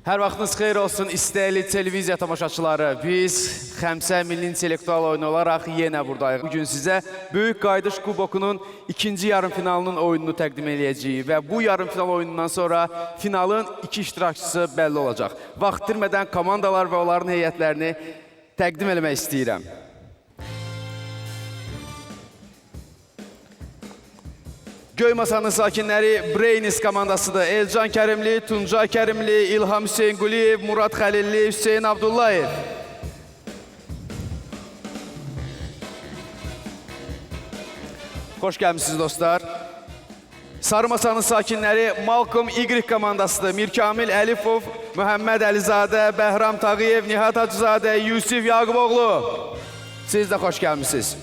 Hər vaxtınız xeyir olsun, istəyili televiziya tamaşaçıları. Biz Xəmsə Milli İntellektual oyunu olaraq yenə buradayıq. Bugün sizə Böyük Qayıdış Kubokunun ikinci yarım finalının oyununu təqdim edəcəyik və bu yarım final oyunundan sonra finalın iki iştirakçısı bəlli olacaq. Vaxt itirmədən komandalar və onların heyətlərini təqdim eləmək istəyirəm. Göy Masanın sakinləri Breynis komandasıdır. Elcan Kərimli, Tuncay Kərimli, İlham Hüseynquliyev, Murad Xəlilli, Hüseyin Abdullayev. Xoş gəlmişsiniz dostlar. Sarı Masanın sakinləri Malcolm Y komandasıdır. Mirkamil Əlifov, Mühəmməd Əlizadə, Bəhram Tağıyev, Nihat Hacızadə, Yusif Yaquboğlu. Siz də xoş gəlmişsiniz.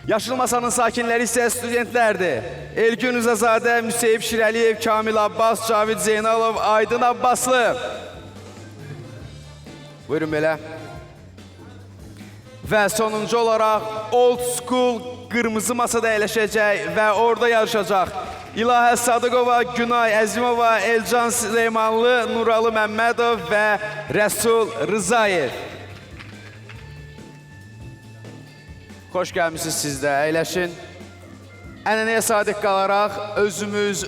Yaşıl Masanın sakinləri isə studentlərdir. Elgün Rızazadə, Müseyib Şirəliyev, Kamil Abbas, Cavid Zeynalov, Aydın Abbaslı. Buyurun belə. Və sonuncu olaraq Old School qırmızı masada əyləşəcək və orada yarışacaq. İlahə Sadıqova, Günay Əzimova, Elcan Süleymanlı, Nuralı Məmmədov və Rəsul Rızayev. Xoş gəlmişsiniz siz də, əyləşin. Ənənəyə sadiq qalaraq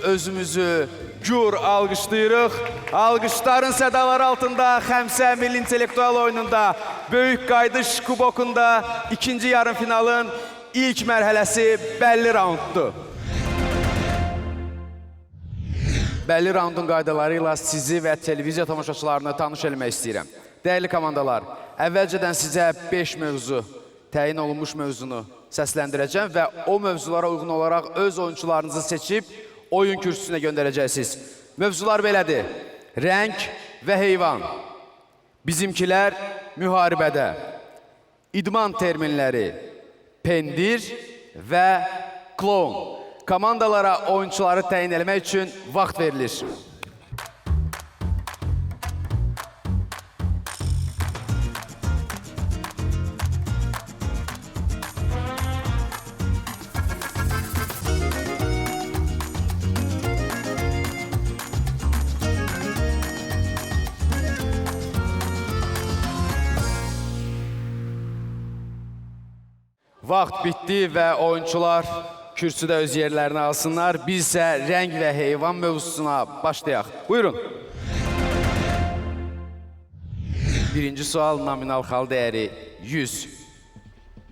özümüzü gür alqışlayırıq. Alqışların sədaları altında Xəmsə Milli İntellektual oyununda Böyük Qayıdış Kubokunda ikinci yarım finalın ilk mərhələsi bəlli raunddur. Bəlli raundun qaydaları ilə sizi və televiziya tamaşaçılarını tanış eləmək istəyirəm. Dəyərli komandalar, əvvəlcədən sizə 5 mövzu təyin olunmuş mövzunu səsləndirəcəm və o mövzulara uyğun olaraq öz oyuncularınızı seçib oyun kürsüsünə göndərəcəksiniz. Mövzular belədir. Rəng və heyvan. Bizimkilər müharibədə. İdman terminləri. Pendir və kloun. Komandalara oyuncuları təyin eləmək üçün vaxt verilir. Vaxt bitdi və oyuncular kürsüdə öz yerlərini alsınlar. Biz isə rəng və heyvan mövzusuna başlayaq. Buyurun. Birinci sual nominal xal dəyəri 100.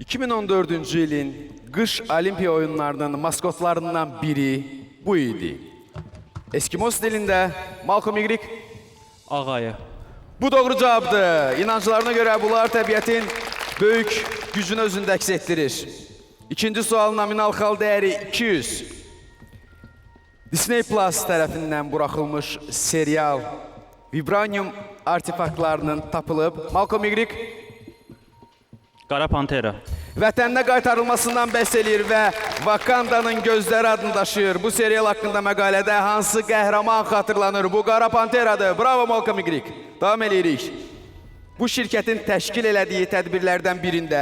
2014-cü ilin qış olimpiya oyunlarının maskotlarından biri bu idi. Eskimos dilində Malcolm Y. Ağayı. Bu doğru cavabdır. İnancılarına görə bunlar təbiətin böyük gücünü özündə əks etdirir. İkinci sual nominal xal dəyəri 200. Disney Plus tərəfindən buraxılmış serial Vibranium artefaktlarının tapılıb. Malcolm Y. Qara Pantera. Vətəninə qaytarılmasından bəhs edir və Wakandanın gözləri adını daşıyır. Bu serial haqqında məqalədə hansı qəhrəman xatırlanır? Bu Qara Panteradır. Bravo Malcolm Y. Davam edirik. Bu şirkətin təşkil elədiyi tədbirlərdən birində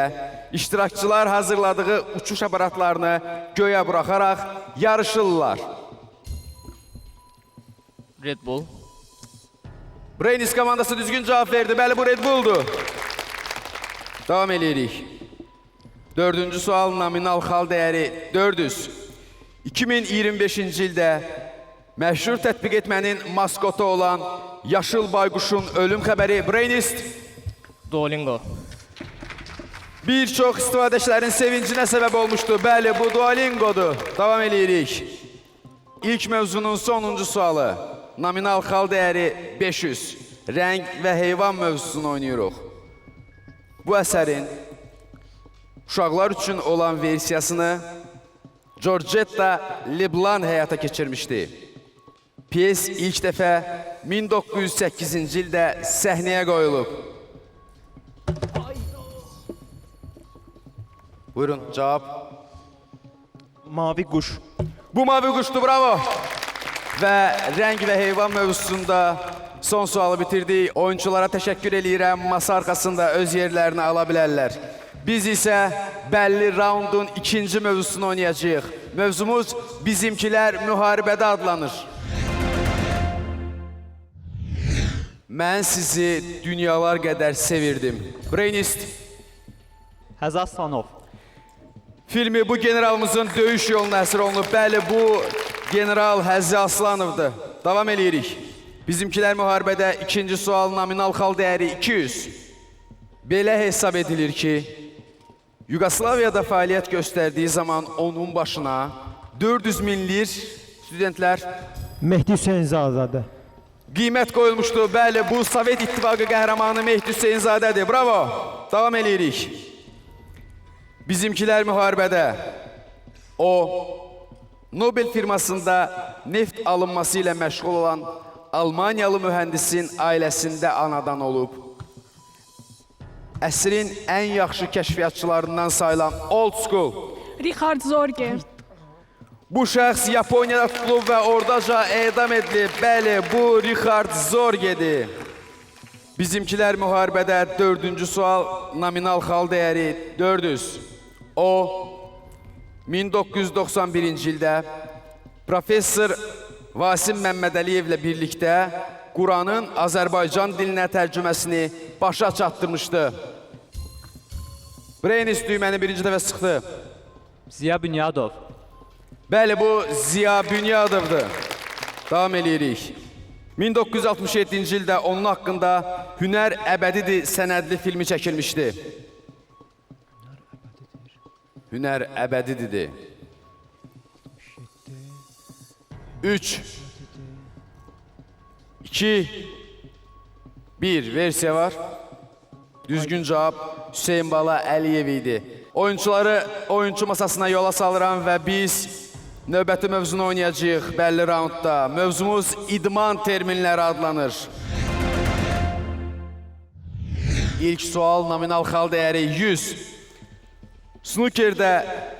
iştirakçılar hazırladığı uçuş aparatlarını göyə buraxaraq yarışırlar. Red Bull. Breynis komandası düzgün cavab verdi. Bəli, bu Red Bull'dur. Davam edirik. Dördüncü sual nominal xal dəyəri 400. 2025-ci ildə məşhur tətbiq etmənin maskotu olan Yaşıl Bayquşun ölüm xəbəri Breynis. Duolingo. Bir çox istifadəçilərin sevincinə səbəb olmuşdu. Bəli, bu Duolingo'dur. Davam edirik. İlk mövzunun sonuncu sualı. Nominal xal dəyəri 500. Rəng və heyvan mövzusunu oynayırıq. Bu əsərin uşaqlar üçün olan versiyasını Georgetta Leblanc həyata keçirmişdi. Piyes ilk dəfə 1908-ci ildə səhnəyə qoyulub. Buyurun, cavab. Mavi quş. Bu mavi quşdur, bravo. Və rəng və heyvan mövzusunda son sualı bitirdik. Oyunculara təşəkkür eləyirəm. Masa arxasında öz yerlərini ala bilərlər. Biz isə bəlli raundun ikinci mövzusunu oynayacağıq. Mövzumuz Bizimkilər müharibədə adlanır. Mən sizi dünyalar qədər sevirdim. Brainist. Həzaz Sanov. Filmi bu generalımızın döyüş yoluna əsir olunub. Bəli, bu general Həzzi Aslanovdur. Davam eləyirik. Bizimkilər müharibədə ikinci sual nominal xal dəyəri 200. Belə hesab edilir ki, Yugoslaviyada fəaliyyət göstərdiyi zaman onun başına 400 min lir studentlər Mehdi Hüseynzadə. qiymət qoyulmuşdu. Bəli, bu Sovet İttifaqı qəhrəmanı Mehdi Hüseynzadədir. Bravo. Davam eləyirik. Bizimkilər müharibədə o Nobel firmasında neft alınması ilə məşğul olan Almaniyalı mühəndisin ailəsində anadan olub. Əsrin ən yaxşı kəşfiyyatçılarından sayılan Old School. Richard Zorge. Bu şəxs Yaponiyada tutulub və oradaca edam edilib. Bəli, bu Richard Zorge'dir. Bizimkilər müharibədə dördüncü sual nominal xal dəyəri 400. O 1991-ci ildə professor Vasim Məmmədəliyevlə birlikdə Quranın Azərbaycan dilinə tərcüməsini başa çatdırmışdı. Brainist düyməni birinci dəfə sıxdı. Ziya Bünyadov. Bəli, bu Ziya Bünyadovdur. Davam eləyirik. 1967-ci ildə onun haqqında Hünər əbədidir sənədli filmi çəkilmişdi. Hünər əbədidir. 3 2 1 versiya var. Düzgün cavab Hüseyin Bala Əliyev idi. Oyunçuları oyuncu masasına yola salıram və biz növbəti mövzunu oynayacağıq bəlli raundda. Mövzumuz idman terminləri adlanır. İlk sual nominal xal dəyəri 100. Snookerdə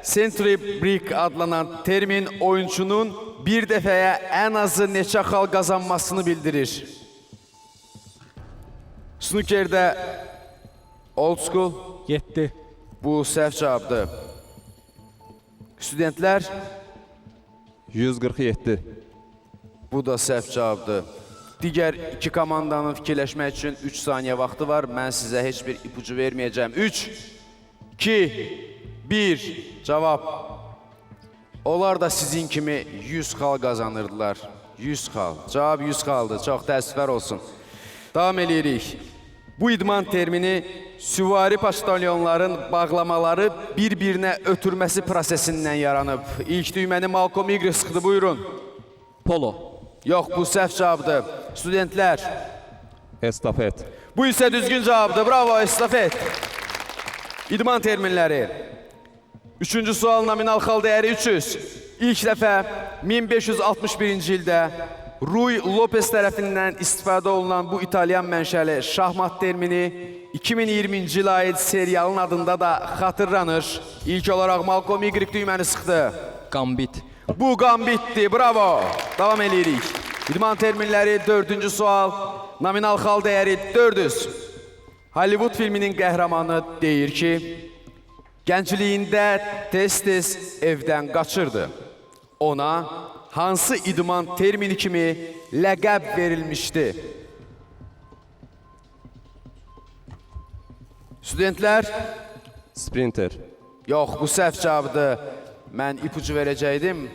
century break adlanan termin oyunçunun bir dəfəyə ən azı neçə xal qazanmasını bildirir. Snookerdə Old School. 7. Bu səhv cavabdır. Studentlər. 147. Bu da səhv cavabdır. Digər iki komandanın fikirləşmək üçün 3 saniyə vaxtı var. Mən sizə heç bir ipucu verməyəcəm. 3 2 1 cavab. Onlar da sizin kimi 100 xal qazanırdılar. 100 xal. Cavab 100 xaldır. Çox təəssüflər olsun. Davam eləyirik. Bu idman termini süvari poçtalyonların bağlamaları bir-birinə ötürməsi prosesindən yaranıb. İlk düyməni Malcolm Y sıxdı. Buyurun. Polo. Yox, bu səhv cavabdır. Studentlər. Estafet. Bu isə düzgün cavabdır. Bravo, estafet. İdman terminləri. Üçüncü sual nominal xal dəyəri 300. İlk dəfə 1561-ci ildə Rui Lopez tərəfindən istifadə olunan bu İtalyan mənşəli şahmat termini 2020-ci ilə aid serialın adında da xatırlanır. İlk olaraq Malcolm Y düyməni sıxdı. Gambit. Bu gambitdir, bravo. Davam eləyirik. İdman terminləri dördüncü sual nominal xal dəyəri 400. Hollywood filminin qəhrəmanı deyir ki, gəncliyində tez-tez evdən qaçırdı. Ona hansı idman termini kimi ləqəb verilmişdi? Studentlər. Sprinter. Yox, bu səhv cavabdır. Mən ipucu verəcəkdim.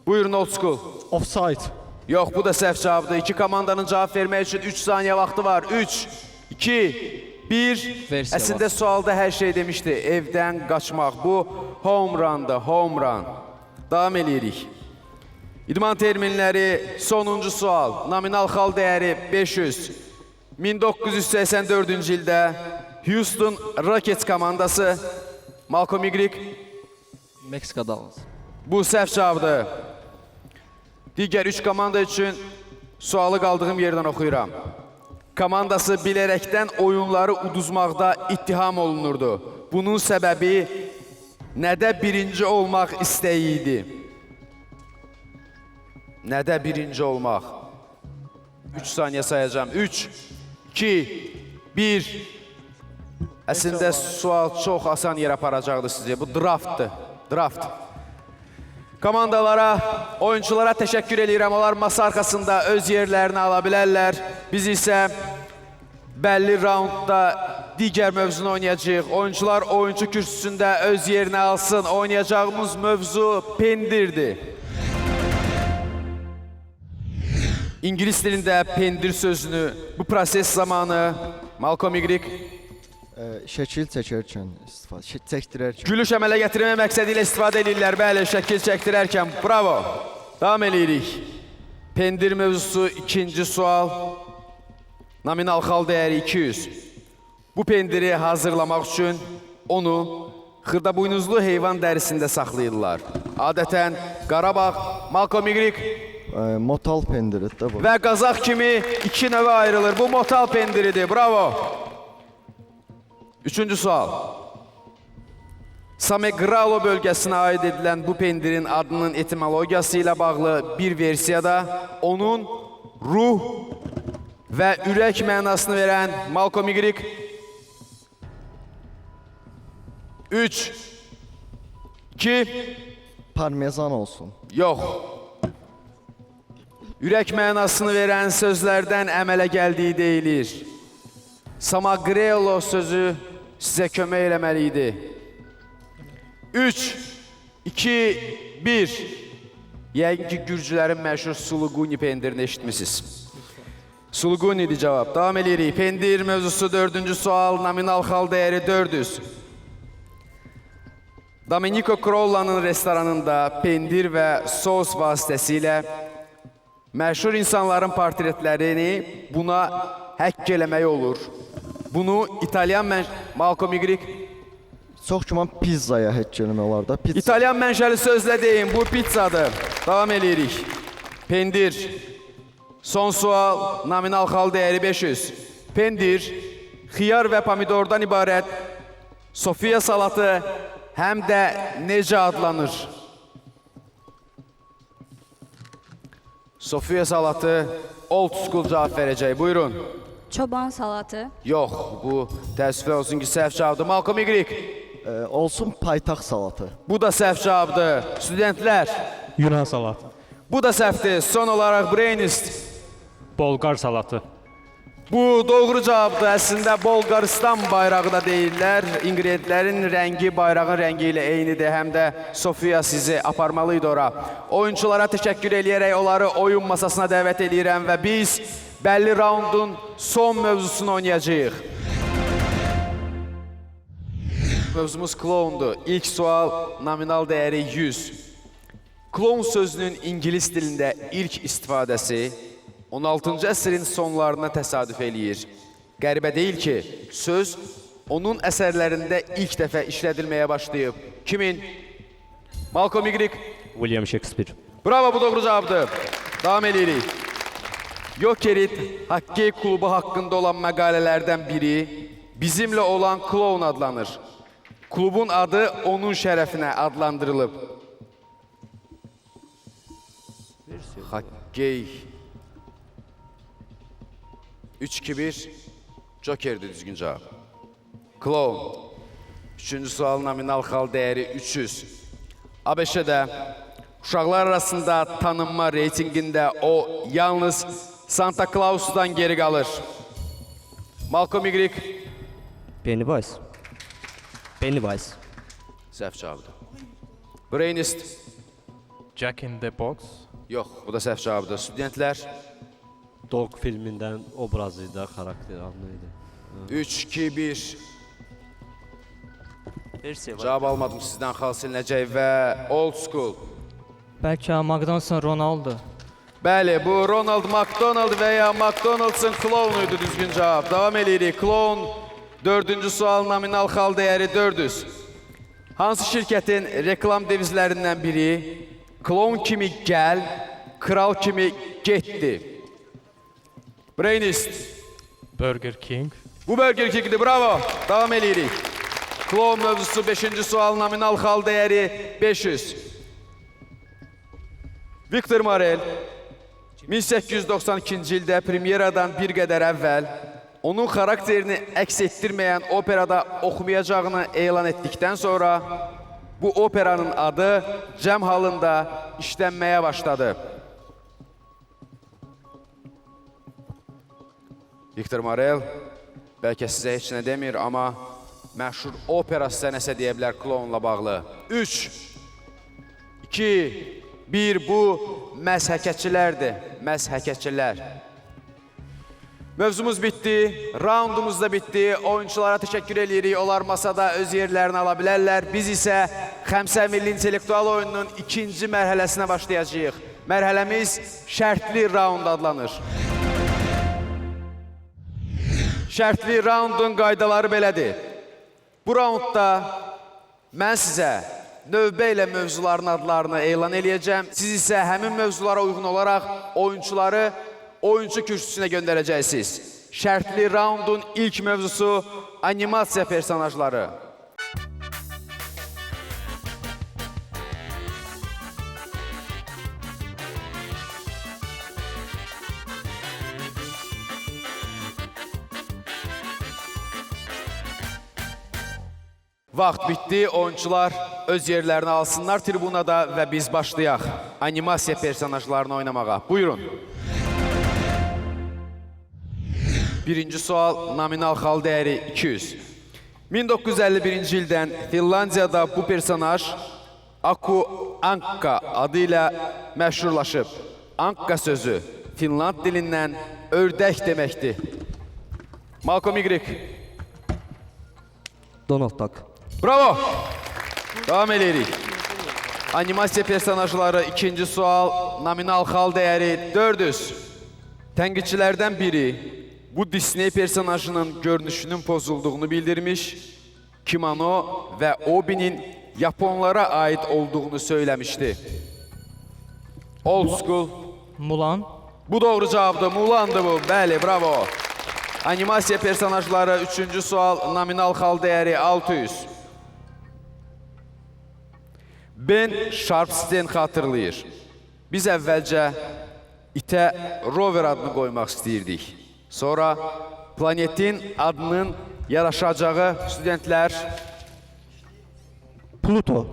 Buyurun, Old School. Offside. Yox, bu da səhv cavabdır. İki komandanın cavab vermək üçün 3 saniyə vaxtı var. 3, 2, 1. Versiya Əslində var. sualda hər şey demişdi. Evdən qaçmaq. Bu home run'dır, home run. Davam eləyirik. İdman terminləri sonuncu sual. Nominal xal dəyəri 500. 1984-cü ildə Houston Rockets komandası Malcolm Y. Meksika dalğası. Bu səhv cavabdır. Digər 3 komanda üçün sualı qaldığım yerdən oxuyuram. Komandası bilərəkdən oyunları uduzmaqda ittiham olunurdu. Bunun səbəbi nədə birinci olmaq istəyi idi? Nədə birinci olmaq? 3 saniyə sayacağım. 3, 2, 1. Əslində sual çox asan yer aparacaqdı sizə. Bu draftdır. Draft. Komandalara, oyunculara təşəkkür edirəm. Onlar masa arxasında öz yerlərini ala bilərlər. Biz isə Bəlli raundda digər mövzunu oynayacağıq. Oyuncular oyuncu kürsüsündə öz yerini alsın. Oynayacağımız mövzu pendirdir. İngilis dilində pendir sözünü bu proses zamanı Malcolm Y Şəkil çəkərkən istifadə, çəkdirərkən. gülüş əmələ gətirmə məqsədi ilə istifadə edirlər. Bəli, şəkil çəkdirərkən. Bravo. Davam edirik. Pendir mövzusu ikinci sual. Nominal xal dəyəri 200. Bu pendiri hazırlamaq üçün onu xırdabuynuzlu heyvan dərisində saxlayırlar. Adətən Qarabağ, Malcolm Y Motal pendiridir də bu. və Qazaq kimi iki növə ayrılır. Bu motal pendiridir. Bravo. Üçüncü sual. Samegralo bölgəsinə aid edilən bu pendirin adının etimologiyası ilə bağlı bir versiyada onun ruh və ürək mənasını verən Malcolm Y 3 2 Parmezan olsun. yox. Ürək mənasını verən sözlərdən əmələ gəldiyi deyilir. Samagrelo sözü sizə kömək eləməli idi. 3 2 1 Yəqin ki, gürcülərin məşhur Suluguni pendirini eşitmişsiniz. Suluguni'dir cavab. Davam edirik. Pendir mövzusu 4-cü sual. Nominal xal dəyəri 400. Domenico Crolla'nın restoranında pendir və sos vasitəsilə məşhur insanların portretlərini buna həkk eləmək olur. Bunu İtalyan Malcolm Y Çox güman pizzaya həkk eləmək olar da. Pizza. İtalyan mənşəli sözlə deyin, bu pizzadır. Davam edirik. Pendir. Son sual, nominal xal dəyəri 500. Pendir, xiyar və pomidordan ibarət Sofia salatı həm də necə adlanır? Sofia salatı old school cavab verəcək. Buyurun. Çoban salatı. Yox, bu təəssüflər olsun ki, səhv cavabdır. Malcolm Y. Olsun paytaxt salatı. Bu da səhv cavabdır. Studentlər, Yunan salatı. bu da səhvdir. Son olaraq Brainist. Bolqar salatı. Bu doğru cavabdır. Əslində Bolqaristan bayrağı da deyirlər. İnqridiyentlərin rəngi bayrağın rəngi ilə eynidir. Həm də Sofia sizi aparmalıydı ora. Oyunçulara təşəkkür eləyərək onları oyun masasına dəvət edirəm və biz bəlli raundun son mövzusunu oynayacağıq. Mövzumuz kloundur. İlk sual nominal dəyəri 100. Kloun sözünün İngilis dilində ilk istifadəsi 16-cı əsrin sonlarına təsadüf eləyir. Qəribə deyil ki, söz onun əsərlərində ilk dəfə işlədilməyə başlayıb. Kimin? Malcolm Y. William Shakespeare. Bravo, bu doğru cavabdır. Davam edirik. Jokerit hokkey klubu haqqında olan məqalələrdən biri bizimlə olan kloun adlanır. Klubun adı onun şərəfinə adlandırılıb. Hokkey 3-2-1 Joker'dir düzgün cavab. Kloun. Üçüncü sual nominal xal dəyəri 300. ABŞ-də uşaqlar arasında tanınma reytingində o yalnız Santa Claus'dan geri qalır. Malcolm Y. Pennywise. Pennywise. Səhv cavabdır. Brainist. Jack in the Box. Yox, bu da səhv cavabdır. Studentlər. Dog filmindən obrazıydı, xarakter adlıydı. 3-2-1 Versiya var. Cavab almadım sizdən Xalsil Nəcəy və Old School. Bəlkə McDonald'sın Ronaldo. Bəli, bu Ronald McDonald və ya McDonald'sın klounuydu düzgün cavab. Davam edirik. Kloun 4-cü sual nominal xal dəyəri 400. Hansı şirkətin reklam devizlərindən biri kloun kimi gəl, kral kimi getdi? Brainist. Burger King. Bu Burger King'dir, bravo. Davam edirik. Kloun mövzusu 5-ci sual nominal xal dəyəri 500. Viktor Marel 1892-ci ildə premyeradan bir qədər əvvəl onun xarakterini əks etdirməyən operada oxumayacağını elan etdikdən sonra bu operanın adı cəm halında işlənməyə başladı. Viktor Marel bəlkə sizə heç nə demir, amma məşhur opera sənəsə deyə bilər klounla bağlı. 3, 2, 1, bu məzhəkəçilərdir, məzhəkəçilər. Mövzumuz bitdi, raundumuz da bitdi. Oyunculara təşəkkür edirik. Onlar masada öz yerlərini ala bilərlər. Biz isə Xəmsə Milli İntellektual oyununun ikinci mərhələsinə başlayacağıq. Mərhələmiz şərtli raund adlanır. Şərtli raundun qaydaları belədir. Bu raundda mən sizə növbə ilə mövzuların adlarını elan eləyəcəm. Siz isə həmin mövzulara uyğun olaraq oyuncuları oyuncu kürsüsünə göndərəcəksiniz. Şərtli raundun ilk mövzusu animasiya personajları. Vaxt bitdi, oyuncular öz yerlərini alsınlar tribunada və biz başlayaq animasiya personajlarını oynamağa. Buyurun. Birinci sual, nominal xal dəyəri 200. 1951-ci ildən Finlandiyada bu personaj Aku Ankka adı ilə məşhurlaşıb. Ankka sözü Finland dilindən ördək deməkdir. Malcolm Y. Donald Duck. Bravo! Davam edirik. Animasiya personajları ikinci sual, nominal xal dəyəri 400. Tənqidçilərdən biri bu Disney personajının görünüşünün pozulduğunu bildirmiş, kimono və Obi'nin Yaponlara aid olduğunu söyləmişdi. Old School. Mulan. Bu doğru cavabdır, Mulan'dı bu. Bəli, bravo. Animasiya personajları üçüncü sual, nominal xal dəyəri 600. Ben Sharpstein xatırlayır. Biz əvvəlcə itə Rover adını qoymaq istəyirdik. Sonra planetin adının yaraşacağı studentlər Pluto.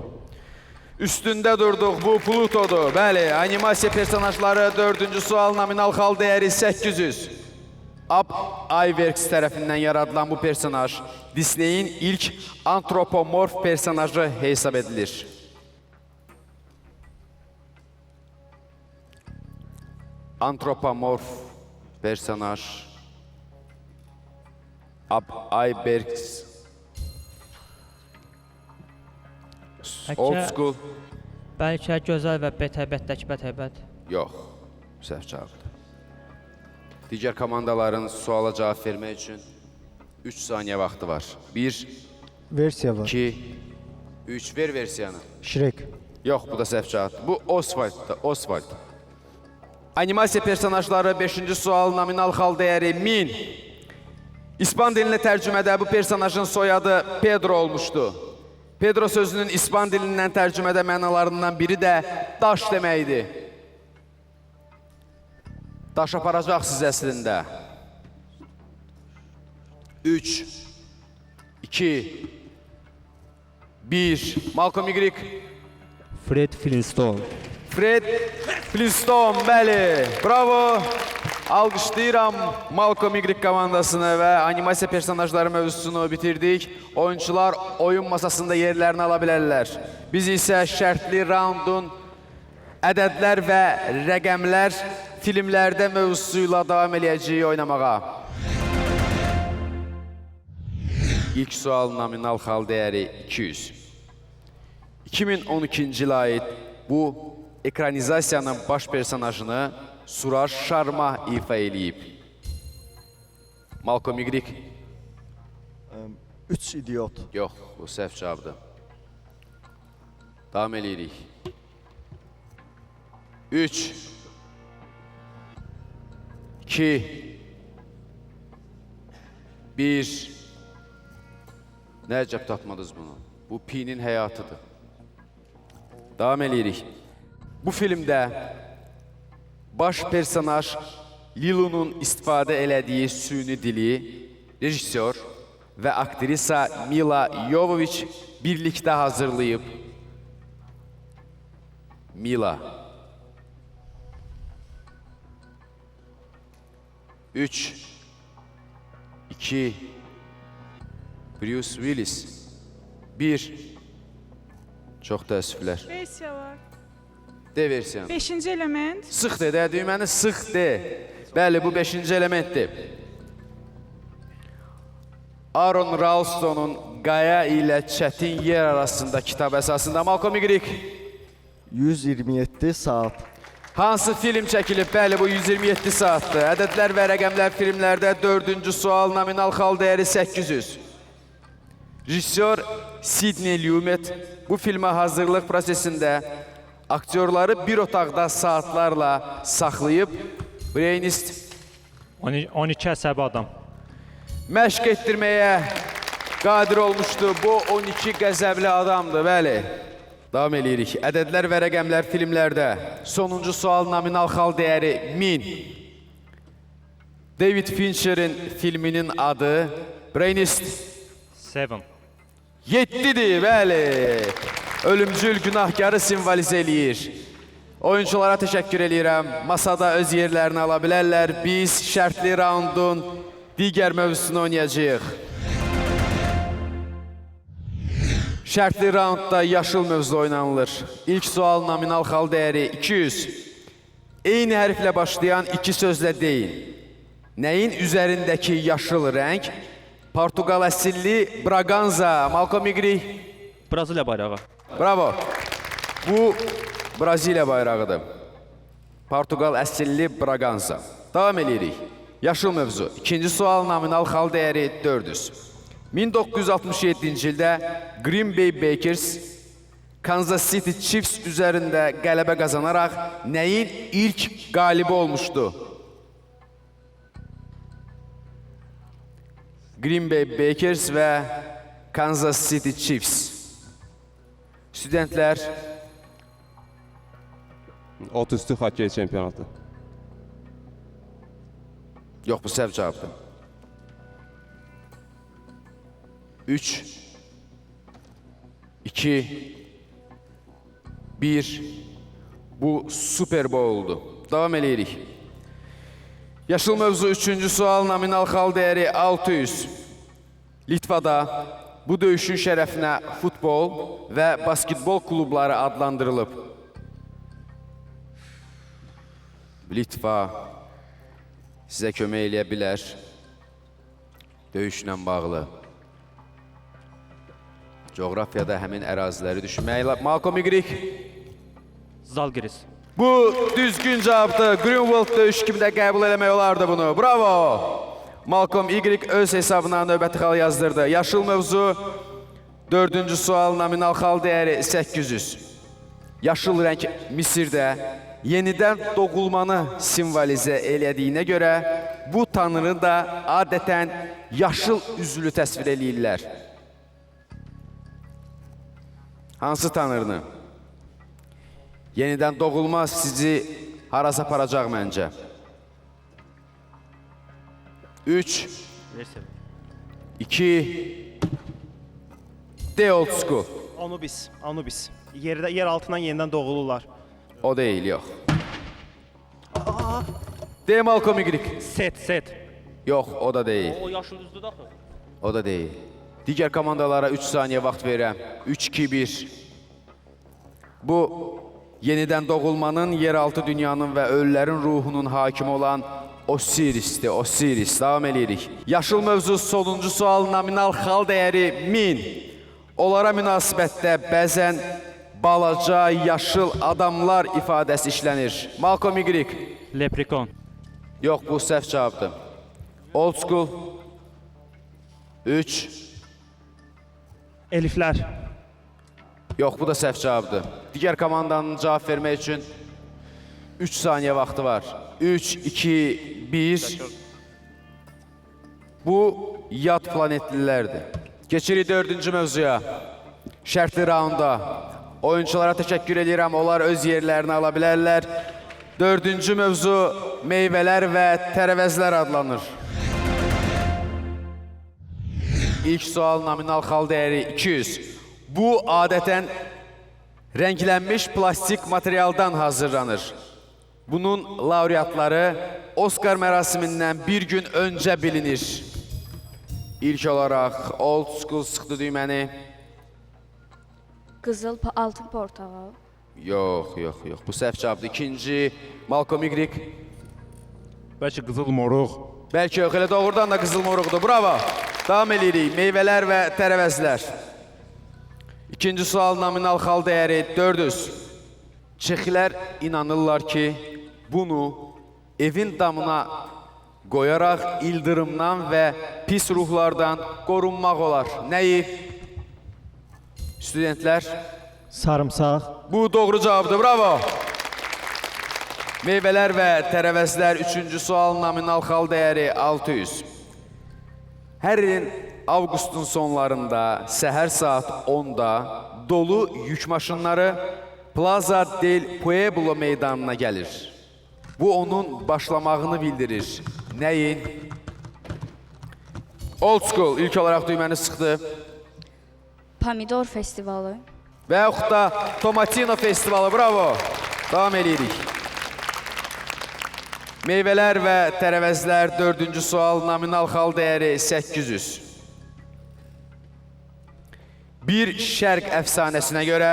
üstündə durduq. Bu Pluto'dur. Bəli, animasiya personajları dördüncü sual, nominal xal dəyəri 800. Up Iwerks tərəfindən yaradılan bu personaj Disney'in ilk antropomorf personajı hesab edilir. Antropomorf personaj Up Iwerks. Old School. Bəlkə gözəl və bətəbətdəki bətəbət. Yox, səhv cavabdır. Digər komandaların suala cavab vermək üçün 3 saniyə vaxtı var. 1, Versiya var. 2, 3, ver versiyanı. Shrek. Yox, bu da səhv cavabdır. Bu Oswald'dır, Oswald. Animasiya personajları 5-ci sual, nominal xal dəyəri 1000. İspan dilinə tərcümədə bu personajın soyadı Pedro olmuşdu. Pedro sözünün İspan dilindən tərcümədə mənalarından biri də daş deməkdir. Daş aparacaq siz əslində. 3, 2, 1, Malcolm Y. Fred Flintstone. Fred Flintstone, bəli, bravo. Alqışlayıram Malcolm Y komandasını və animasiya personajları mövzusunu bitirdik. Oyuncular oyun masasında yerlərini ala bilərlər. Biz isə şərtli raundun ədədlər və rəqəmlər filmlərdə mövzusuyla davam eləyəcəyik oynamağa. İlk sual, nominal xal dəyəri 200. 2012-ci ilə aid bu ekranizasiyanın baş personajını Suraj Sharma ifa eləyib. Malcolm Y. 3 idiot. Yox, bu səhv cavabdır. Davam eləyirik. 3, 2, 1. Nə əcəb tapmadınız bunu? Bu Pi'nin həyatıdır. Davam eləyirik. Bu filmdə baş personaj Lilu'nun istifadə elədiyi süni dili rejissor və aktrisa Mila Jovovich birlikdə hazırlayıb. Mila. 3, 2, Bruce Willis. 1. Çox təəssüflər. Versiya var. D versiyanı. 5-ci element. Sıx de, düyməni sıx de. Bəli, bu 5-ci elementdir. Aaron Ralston'un Qaya ilə Çətin Yer arasında kitab əsasında Malcolm Y. 127 saat. Hansı film çəkilib? Bəli, bu 127 saatdır. Ədədlər və rəqəmlər filmlərdə 4-cü sual nominal xal dəyəri 800. Rejissor Sidney Lumet bu filmə hazırlıq prosesində aktyorları bir otaqda saatlarla saxlayıb Brainist 12 əsəbi adam. məşq etdirməyə qadir olmuşdu. Bu 12 qəzəbli adamdır, bəli. Davam eləyirik. Ədədlər və rəqəmlər filmlərdə sonuncu sual nominal xal dəyəri 1000. David Fincher'in filminin adı Brainist 7. 7'dir, bəli. Ölümcül günahkarı simvolizə eləyir. Oyunculara təşəkkür eləyirəm. Masada öz yerlərini ala bilərlər. Biz şərtli raundun digər mövzusunu oynayacağıq. Şərtli raundda yaşıl mövzu oynanılır. İlk sual nominal xal dəyəri 200. Eyni hərflə başlayan iki sözlə deyin. Nəyin üzərindəki yaşıl rəng? Portugal əsilli Braganza. Malcolm Y. Braziliya bayrağı. Bravo. Bu Braziliya bayrağıdır. Portugal əsilli Braganza. Davam edirik. Yaşıl mövzu. İkinci sual nominal xal dəyəri 400. 1967-ci ildə Green Bay Packers Kansas City Chiefs üzərində qələbə qazanaraq nəyin ilk qalibi olmuşdu? Green Bay Packers və Kansas City Chiefs. Studentlər, Ot üstü xokkey çempionatı. yox bu səhv cavabdır. 3, 2, 1. Bu Super Bowl'du. Davam eləyirik. Yaşıl mövzu 3-cü sual nominal xal dəyəri 600. Litvada bu döyüşün şərəfinə futbol və basketbol klubları adlandırılıb. Litva sizə kömək eləyə bilər döyüşlə bağlı. Coğrafiyada həmin əraziləri düşünmək. Malcolm Y. Zalgiris. Bu düzgün cavabdır. Greenwald döyüş kimi də qəbul eləmək olardı bunu. Bravo! Malcolm Y. öz hesabına növbəti xal yazdırdı. Yaşıl mövzu 4-cü sual nominal xal dəyəri 800. Yaşıl rəng Misirdə yenidən doğulmanı simvolizə elədiyinə görə bu tanrını da adətən yaşıl üzlü təsvir eləyirlər. Hansı tanrını? Yenidən doğulma sizi harasa aparacaq məncə. 3, 2, D old school. Anubis. Yer altından yenidən doğulurlar. O deyil, yox. D Malcolm Y. Set. Yox, o da deyil. O yaşıl üzdü də axı. O da deyil. Digər komandalara 3 saniyə vaxt verirəm. 3, 2, 1. Bu, yenidən doğulmanın, yeraltı dünyanın və ölülərin ruhunun hakimi olan Osiris'tir. Osiris. Davam edirik. Yaşıl mövzu sonuncu sual nominal xal dəyəri 1000. Onlara münasibətdə bəzən balaca, yaşıl adamlar ifadəsi işlənir. Malcolm Y. Leprechaun. Yox, bu səhv cavabdır. Old school. 3. Eliflər. Yox, bu da səhv cavabdır. Digər komandanın cavab vermək üçün 3 saniyə vaxtı var. 3, 2, 1. Bu, yad planetlilərdir. Keçirik 4-cü mövzuya. Şərtli raunda. Oyunculara təşəkkür edirəm, onlar öz yerlərini ala bilərlər. 4-cü mövzu meyvələr və tərəvəzlər adlanır. İlk sual nominal xal dəyəri 200. Bu, adətən rənglənmiş plastik materialdan hazırlanır. Bunun laureatları Oscar mərasimindən bir gün öncə bilinir. İlk olaraq old school sıxdı düyməni. Qızıl, altın portağal. Yox. Bu səhv cavabdır. İkinci, Malcolm Y. Bəlkə qızıl moruq. Bəlkə yox, elə doğrudan da qızıl moruqdur. Bravo. Davam edirik. Meyvələr və tərəvəzlər. İkinci sual nominal xal dəyəri 400. Çexlər inanırlar ki, bunu evin damına qoyaraq ildırımdan və pis ruhlardan qorunmaq olar. Nəyi? Studentlər, Sarımsaq. bu doğru cavabdır. Bravo. Meyvələr və tərəvəzlər 3-cü sual nominal xal dəyəri 600. Hər ilin avqustun sonlarında səhər saat 10-da dolu yük maşınları Plaza del Pueblo meydanına gəlir. Bu onun başlamağını bildirir. Nəyin? Old school ilk olaraq düyməni sıxdı. Pomidor festivalı. Və yaxud da Tomatino festivalı. Bravo. Davam edirik. Meyvələr və tərəvəzlər 4-cü sual nominal xal dəyəri 800. Bir şərq əfsanəsinə görə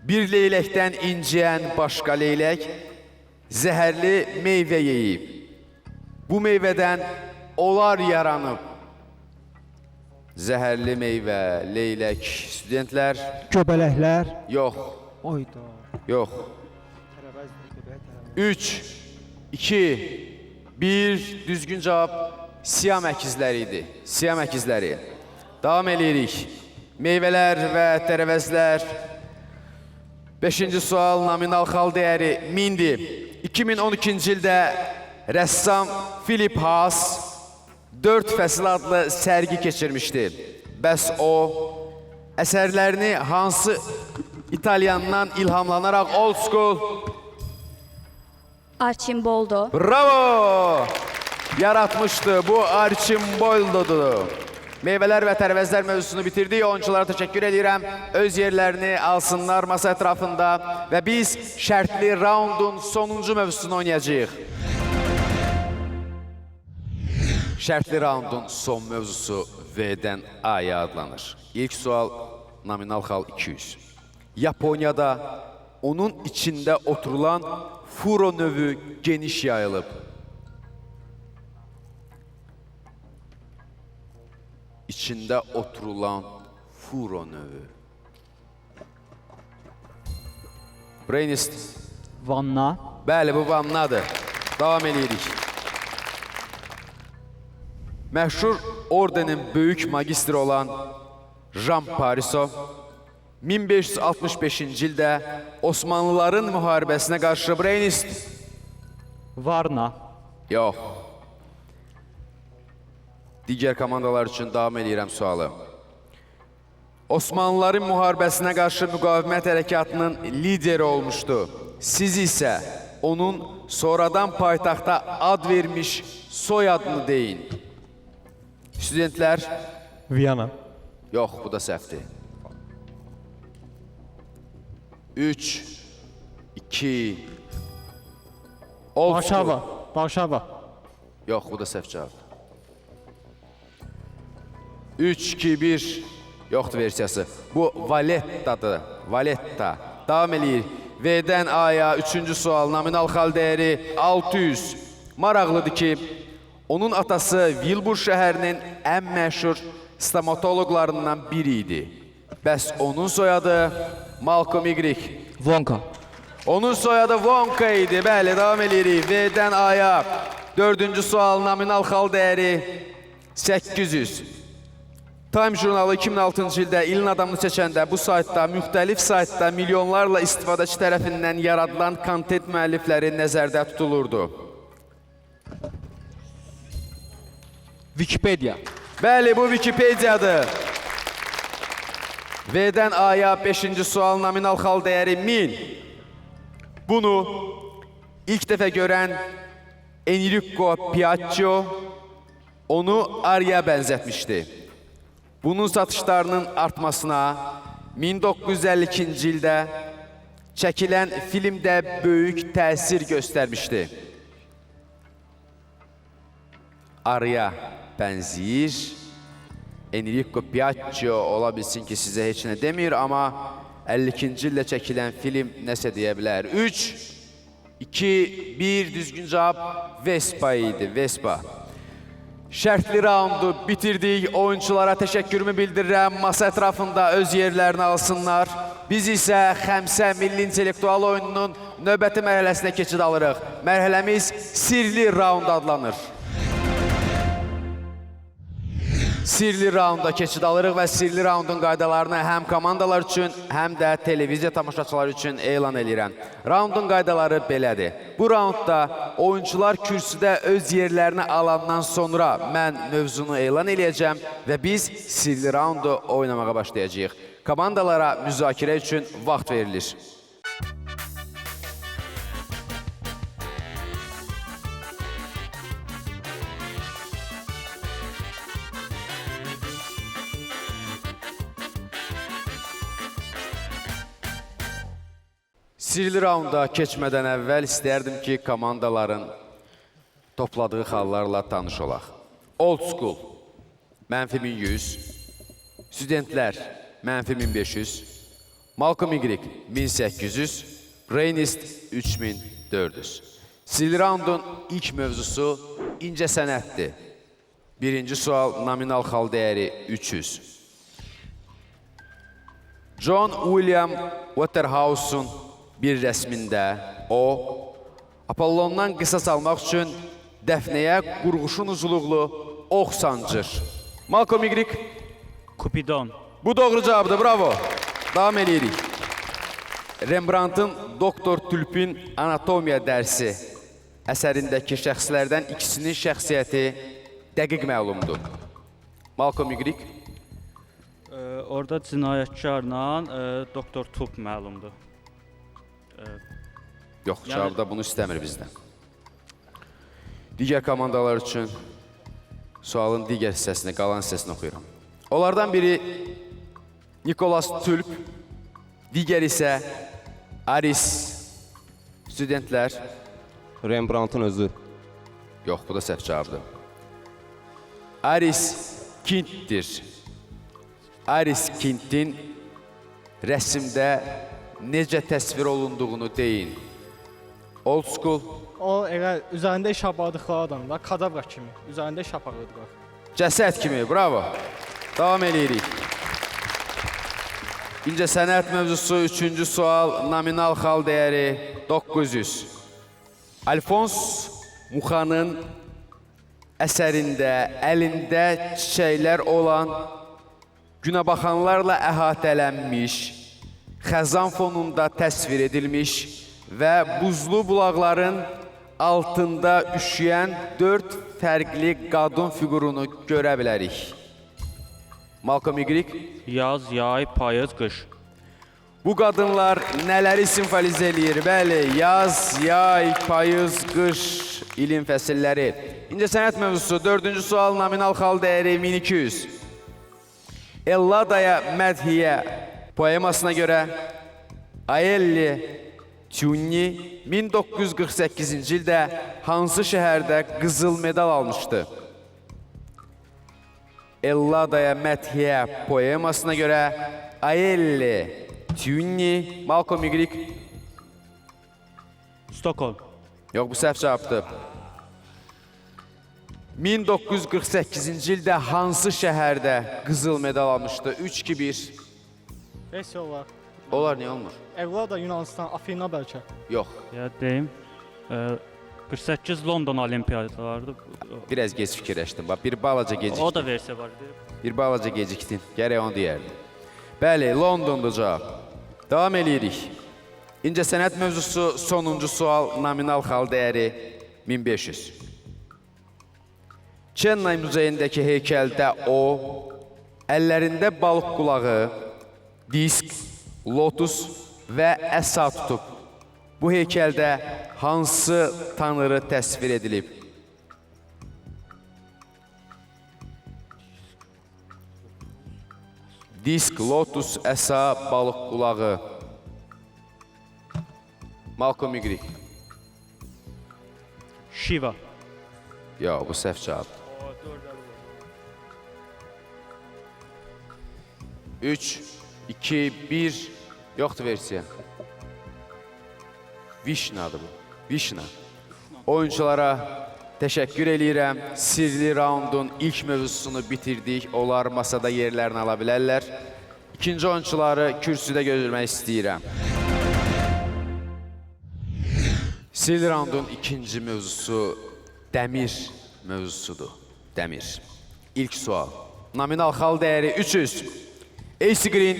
bir leyləkdən inciyən başqa leylək zəhərli meyvə yeyib. Bu meyvədən onlar yaranıb. Zəhərli meyvə, leylək, studentlər. Göbələklər. Yox, Oyda. yox. 3, 2, 1, düzgün cavab Siyam əkizləri idi. Siyam əkizləri. Davam edirik. Meyvələr və tərəvəzlər. 5-ci sual nominal xal dəyəri 1000-dir. 2012-ci ildə rəssam Philip Haas 4 fəsil adlı sərgi keçirmişdi. Bəs o əsərlərini hansı İtalyandan ilhamlanaraq old school? Archimboldo. Bravo! Yaratmışdı. Bu Archimboldo'dur. Meyvələr və tərəvəzlər mövzusunu bitirdik. Oyunculara təşəkkür edirəm. Öz yerlərini alsınlar masa ətrafında və biz şərtli raundun sonuncu mövzusunu oynayacağıq. Şərtli raundun son mövzusu V-dən A-ya adlanır. İlk sual nominal xal 200. Yaponiyada onun içində oturulan furo növü geniş yayılıb. İçində oturulan furo növü. Brainist. Vanna. Bəli, bu vannadır. Davam edirik. Məşhur ordenin böyük magistri olan Jean Parisov 1565-ci ildə Osmanlıların müharibəsinə qarşı Brainist. Varna. Yox. Digər komandalar üçün davam edirəm sualı. Osmanlıların müharibəsinə qarşı müqavimət hərəkatının lideri olmuşdu. Siz isə onun sonradan paytaxta ad vermiş soyadını deyin. Studentlər? Viyana. Yox, bu da səhvdir. 3, 2, Varşava. Varşava. Yox, bu da səhv cavab. 3, 2, 1, yoxdur versiyası. Bu Valettadır, Valetta. Davam edir. V-dən A-ya 3-cü sual, nominal xal dəyəri 600. Maraqlıdır ki, onun atası Vilbur şəhərinin ən məşhur stomatoloqlarından biri idi. Bəs onun soyadı Malcolm Y. Wonka. Onun soyadı Wonka idi. Bəli, davam edirik. V-dən A-ya 4-cü sual, nominal xal dəyəri 800. Time jurnalı 2006-cı ildə ilin adamını seçəndə bu saytda, müxtəlif saytda milyonlarla istifadəçi tərəfindən yaradılan kontent müəllifləri nəzərdə tutulurdu. Wikipedia. Bəli, bu Wikipediyadır. V-dən A-ya 5-ci sual, nominal xal dəyəri 1000. Bunu ilk dəfə görən Enrico Piaccio onu arıya bənzətmişdi. Bunun satışlarının artmasına 1952-ci ildə çəkilən filmdə böyük təsir göstərmişdi. Arıya bənzəyir Enrico Piaccio ola bilsin ki sizə heç nə demir, amma 52-ci ildə çəkilən film nəsə deyə bilər. 3, 2, 1, düzgün cavab Vespa idi, Vespa. Şərtli raundu bitirdik. Oyunçulara təşəkkürümü bildirirəm. Masa ətrafında öz yerlərini alsınlar. Biz isə Xəmsə Milli İntellektual oyununun növbəti mərhələsinə keçid alırıq. Mərhələmiz sirli raund adlanır. Sirli raunda keçid alırıq və sirli raundun qaydalarını həm komandalar üçün, həm də televiziya tamaşaçıları üçün elan edirəm. Raundun qaydaları belədir. Bu raundda oyuncular kürsüdə öz yerlərini alandan sonra mən mövzunu elan edəcəm və biz sirli raundu oynamağa başlayacağıq. Komandalara müzakirə üçün vaxt verilir. Sirli raunda keçmədən əvvəl istərdim ki, komandaların topladığı xallarla tanış olaq. Old School, -1100, Studentlər, -1500, Malcolm Y, 1800, Brainist, 3400. Sirli raundun ilk mövzusu incə sənətdir. Birinci sual, nominal xal dəyəri 300. John William Waterhouse'un bir rəsmində o, Apollondan qisas almaq üçün dəfnəyə qurğuşun uzunluqlu ox sancır. Malcolm Y. Kupidon. Bu doğru cavabdır, bravo. Davam edirik. Rembrandtın Doktor Tulpin Anatomiya dərsi əsərindəki şəxslərdən ikisinin şəxsiyyəti dəqiq məlumdur. Malcolm Y. Orada cinayətkarla Doktor Tup məlumdur. Yox, cavabda bunu istəmir bizdən. Digər komandalar üçün sualın digər hissəsini, qalan hissəsini oxuyuram. Onlardan biri Nikolas Tulp, digər isə Aris. Studentlər. Rembrandtın özü. Yox, bu da səhv cavabdır. Aris Kintdir. Aris Kintin rəsmdə necə təsvir olunduğunu deyin. Old School. O elə üzərində iş apardıqları adam da, kadavra kimi. Üzərində iş aparırdılar. Cəsəd kimi, bravo. Davam edirik. İncə sənət mövzusu, 3-cü sual, nominal xal dəyəri 900. Alfons Muxanın əsərində əlində çiçəklər olan günəbaxanlarla əhatələnmiş, xəzan fonunda təsvir edilmiş və buzlu bulaqların altında üşüyən 4 fərqli qadın figurunu görə bilərik. Malcolm Y. Yaz, yay, payız, qış. Bu qadınlar nələri simvolizə eləyir? Bəli, yaz, yay, payız, qış, ilin fəsilləri. İncə sənət mövzusu, 4-cü sual, nominal xal dəyəri 1200. Elladaya Mədhiyə poemasına görə Aelli Tunni 1948-ci ildə hansı şəhərdə qızıl medal almışdı? Elladaya Mədhiyə poemasına görə Aelli Tunni, Malcolm Y. Stockholm. Yox, bu səhv cavabdır. 1948-ci ildə hansı şəhərdə qızıl medal almışdı? 3-2-1. Heç olar. Onlar niyə olmur? Evlada Yunanistan, Afina bəlkə. Yox, Ya deyim. 48 London olimpiyadalardı. biraz gec fikirləşdim. Bax, bir balaca gecikdin. O da versiya var. Bir balaca gecikdin. Gərək onu deyərdim. Bəli, Londondur cavab. Davam edirik. İncə sənət mövzusu, sonuncu sual, nominal xal dəyəri 1500. Chennai muzeyindəki heykəldə o, əllərində balıq qulağı, disk, lotus və əsa tutub. Bu heykəldə hansı tanrı təsvir edilib? Disk, lotus, əsa, balıq qulağı. Malcolm Y. Shiva. Yox, bu səhv cavab. 3, 2, 1. Yoxdur versiya. Vişnadır bu. Vişna. Oyunculara təşəkkür eləyirəm. Sirli raundun ilk mövzusunu bitirdik. Onlar masada yerlərini ala bilərlər. İkinci oyuncuları kürsüdə gözləmək istəyirəm. Sirli raundun ikinci mövzusu dəmir mövzusudur. Dəmir. İlk sual. Nominal xal dəyəri 300. AC Green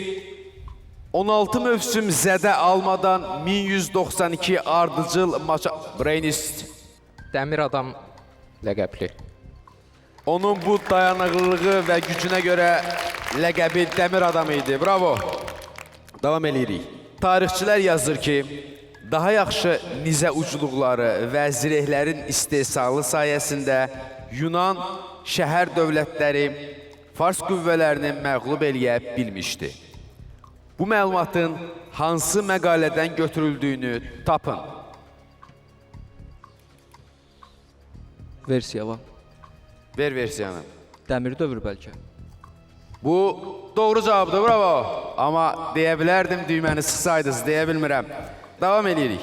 16 mövsüm zədə almadan 1192 ardıcıl maça... Brainist. Dəmir adam ləqəbli. Onun bu dayanıqlılığı və gücünə görə ləqəbi dəmir adam idi. Bravo. Davam eləyirik. Tarixçilər yazır ki, daha yaxşı nizə ucluqları və zirehlərin istehsalı sayəsində Yunan şəhər dövlətləri Fars qüvvələrini məğlub eləyə bilmişdi. Bu məlumatın hansı məqalədən götürüldüyünü tapın. Versiya var. Ver versiyanı. Dəmir dövrü bəlkə. Bu doğru cavabdır, bravo. Amma deyə bilərdim, düyməni sıxsaydınız, deyə bilmirəm. Davam edirik.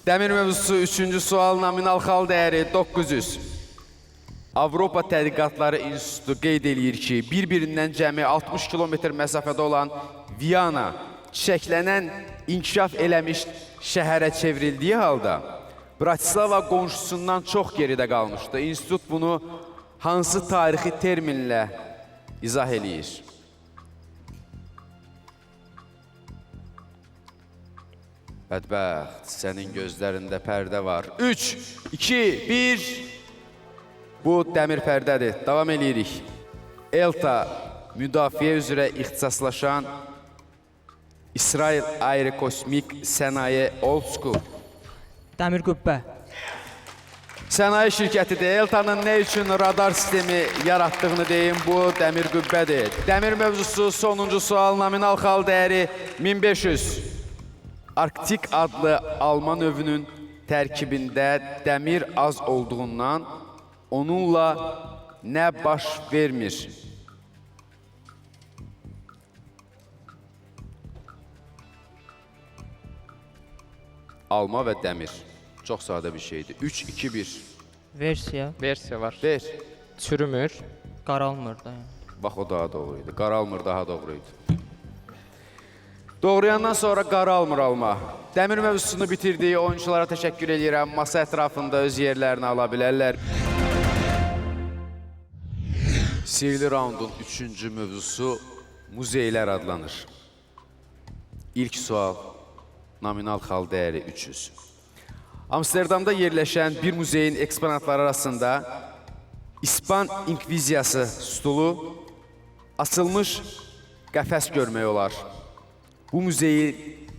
Dəmir mövzusu 3-cü sual, nominal xal dəyəri 900. Avropa Tədqiqatları İnstitutu qeyd eləyir ki, bir-birindən cəmi 60 kilometr məsafədə olan Viyana çiçəklənən, inkişaf eləmiş şəhərə çevrildiyi halda Bratislava qonşusundan çox geridə qalmışdı. İnstitut bunu hansı tarixi terminlə izah eləyir? Bədbəxt, sənin gözlərində pərdə var. 3, 2, 1. Bu dəmir pərdədir. Davam eləyirik. ELTA müdafiə üzrə ixtisaslaşan İsrail Aerokosmik Sənaye Old School. Dəmir qübbə. Sənaye şirkətidir. ELTA-nın nə üçün radar sistemi yaratdığını deyim, bu dəmir qübbədir. Dəmir mövzusu sonuncu sual, nominal xal dəyəri 1500. Arktik adlı alma növünün tərkibində dəmir az olduğundan onunla nə baş vermir? Alma və dəmir. Çox sadə bir şeydir. 3, 2, 1. Versiya. Versiya var. Ver. Çürümür. Qaralmır da. Bax, o daha doğruydu. Qaralmır daha doğruydu. Doğruyandan sonra qaralmır alma. Dəmir mövzusunu bitirdiyi oyunculara təşəkkür edirəm. Masa ətrafında öz yerlərini ala bilərlər. Sirli raundun 3-cü mövzusu muzeylər adlanır. İlk sual, nominal xal dəyəri 300. Amsterdamda yerləşən bir muzeyin eksponatları arasında İspan İnkviziyası stulu, açılmış qəfəs görmək olar. Bu muzeyi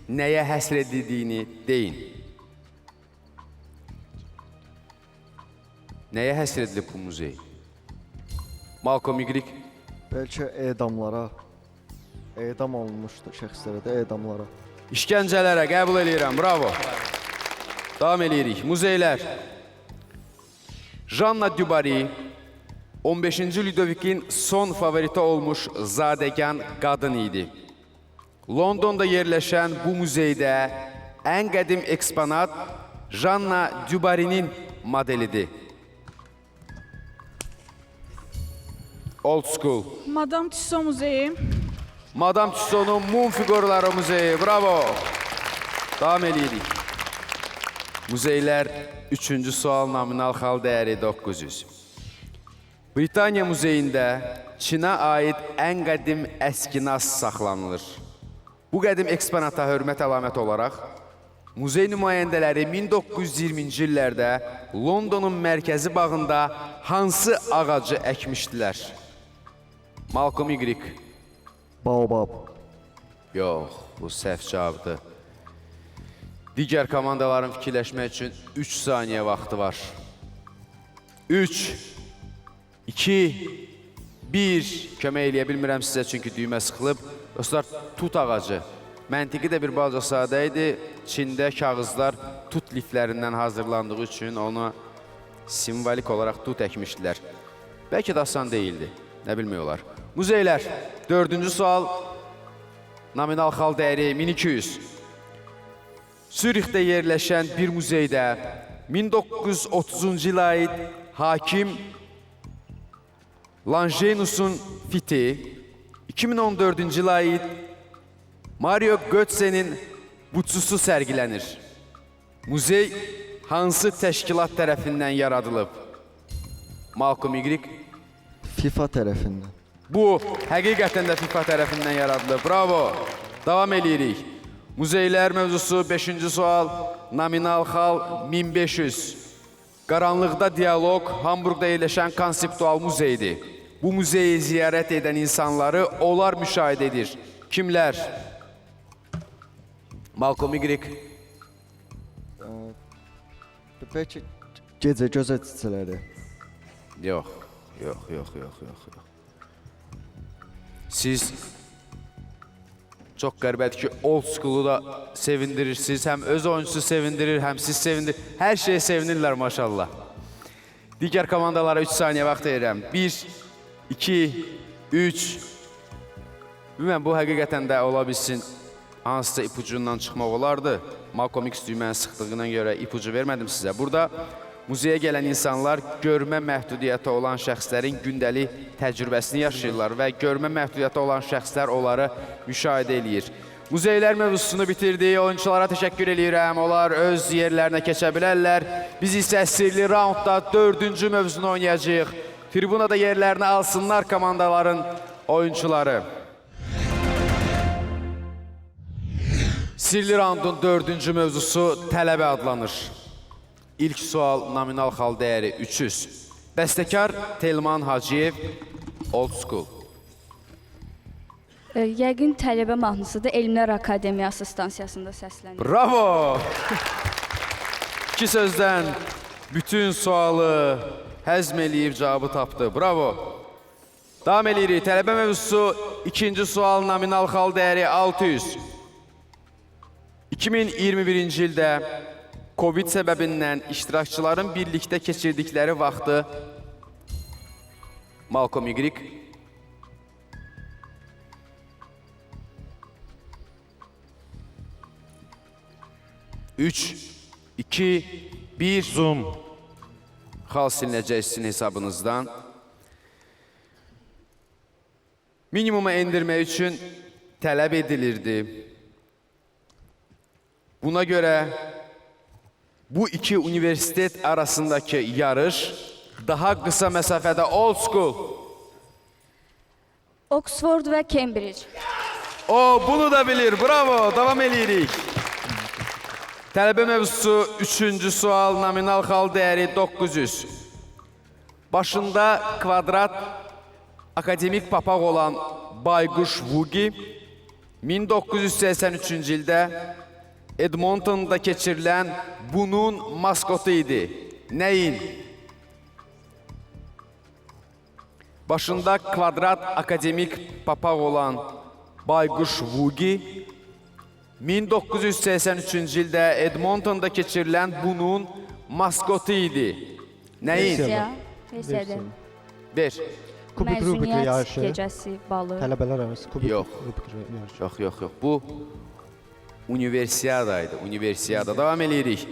nəyə həsr edildiyini deyin. Nəyə həsr edilib bu muzey? Malcolm Igrik. Bəlkə edamlara, edam olunmuşdu şəxslərə də edamlara. İşgəncələrə qəbul edirəm, bravo. Davam edirik. Muzeylər. Janna Dubary, 15-ci Ludovikin son favoriti olmuş zadəgan qadın idi. Londonda yerləşən bu muzeydə ən qədim eksponat Janna Dubary'nin modelidir. Old School. Madame Tussauds muzeyi. Madame Tussauds'un mum figurları muzeyi. Bravo. Davam edirik. Muzeylər 3-cü sual, nominal xal dəyəri 900. Britaniya muzeyində Çinə aid ən qədim əskinas saxlanılır. Bu qədim eksponata hörmət əlaməti olaraq muzey nümayəndələri 1920-ci illərdə Londonun mərkəzi bağında hansı ağacı əkmişdilər? Malcolm Igrik. Baobab. Yox, bu səhv cavabdır. Digər komandaların fikirləşmək üçün 3 saniyə vaxtı var. 3, 2, 1. Kömək eləyə bilmirəm sizə çünki düymə sıxılıb. Dostlar, tut ağacı. Məntiqi də bir balaca sadə idi. Çində kağızlar tut liflərindən hazırlandığı üçün onu simvolik olaraq tut əkmişdilər. Bəlkə də asan deyildi, nə bilmək olar. Muzeylər, 4-cü sual, nominal xal dəyəri 1200. Sürixdə yerləşən bir muzeydə 1930-cu ilə aid hakim Longinus'un fiti, 2014-cü ilə aid Mario Götze'nin butsusu sərgilənir. Muzey hansı təşkilat tərəfindən yaradılıb? Malcolm Y. FIFA tərəfindən. Bu, həqiqətən də FIFA tərəfindən yaradılıb. Bravo. Davam edirik. Muzeylər mövzusu 5-ci sual. Nominal xal 1500. Qaranlıqda dialoq Hamburqda yerləşən konseptual muzeydir. Bu muzeyi ziyarət edən insanları onlar müşahidə edir. Kimlər? Malcolm Y. Bəlkə gecə gözətçiləri. Yox. Siz çox qəribədir ki, old school'u da sevindirirsiniz. Həm öz oyuncusu sevindirir, həm siz sevindirir. Hər şeyə sevinirlər maşallah. Digər komandalara 3 saniyə vaxt verirəm. 1, 2, 3. Bilməm, bu həqiqətən də ola bilsin. Hansısa ipucundan çıxmaq olardı. Malcolm X düyməni sıxdığına görə ipucu vermədim sizə. Burada muzeyə gələn insanlar görmə məhdudiyyəti olan şəxslərin gündəlik təcrübəsini yaşayırlar və görmə məhdudiyyəti olan şəxslər onları müşahidə eləyir. Muzeylər mövzusunu bitirdik. Oyunculara təşəkkür edirəm. Onlar öz yerlərinə keçə bilərlər. Biz isə sirli raundda 4-cü mövzunu oynayacağıq. Tribunada yerlərini alsınlar komandaların oyuncuları. Sirli raundun 4-cü mövzusu tələbə adlanır. İlk sual nominal xal dəyəri 300. Bəstəkar Telman Hacıyev, Old School. Yəqin tələbə mahnısıdır. Elmlər Akademiyası stansiyasında səslənir. Bravo! 2 sözdən bütün sualı həzm eləyib cavabı tapdı. Bravo! Davam edirik. Tələbə mövzusu 2-ci sual nominal xal dəyəri 600. 2021-ci ildə Covid səbəbindən iştirakçıların birlikdə keçirdikləri vaxtı Malcolm Y. Üç, 2, 1. Zoom. Xal silinəcək sizin hesabınızdan. Minimuma endirmək üçün tələb edilirdi. Buna görə bu iki universitet arasındakı yarış daha qısa məsafədə Old School. Oxford və Cambridge. O, bunu da bilir. Bravo. Davam edirik. Tələbə mövzusu 3-cü sual, nominal xal dəyəri 900. Başında kvadrat akademik papaq olan Bayquş Vugi 1983-cü ildə Edmonton'da keçirilən bunun maskotu idi. Nəyin? Başında kvadrat akademik papaq olan Bayquş Vugi 1983-cü ildə Edmonton'da keçirilən bunun maskotu idi. Nəyin? Versiya. Bir. Kubik Rubik Məzuniyyət yarışı. gecəsi balı. Tələbələr arası Kubik Yox. Rubik yarışı. Yox. Bu Universiadaydı. Universiada. Davam edirik.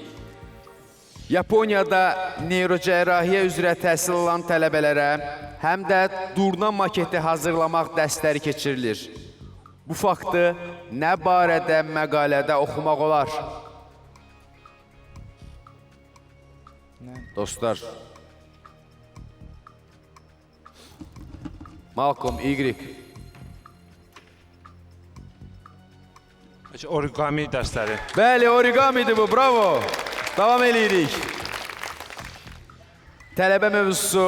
Yaponiyada neyrocərrahiyyə üzrə təhsil alan tələbələrə həm də durna maketi hazırlamaq dərsləri keçirilir. Bu faktı nə barədə məqalədə oxumaq olar? Dostlar. Malcolm Y. Origami dərsləri. Bəli, origamidir bu, bravo. Davam edirik. Tələbə mövzusu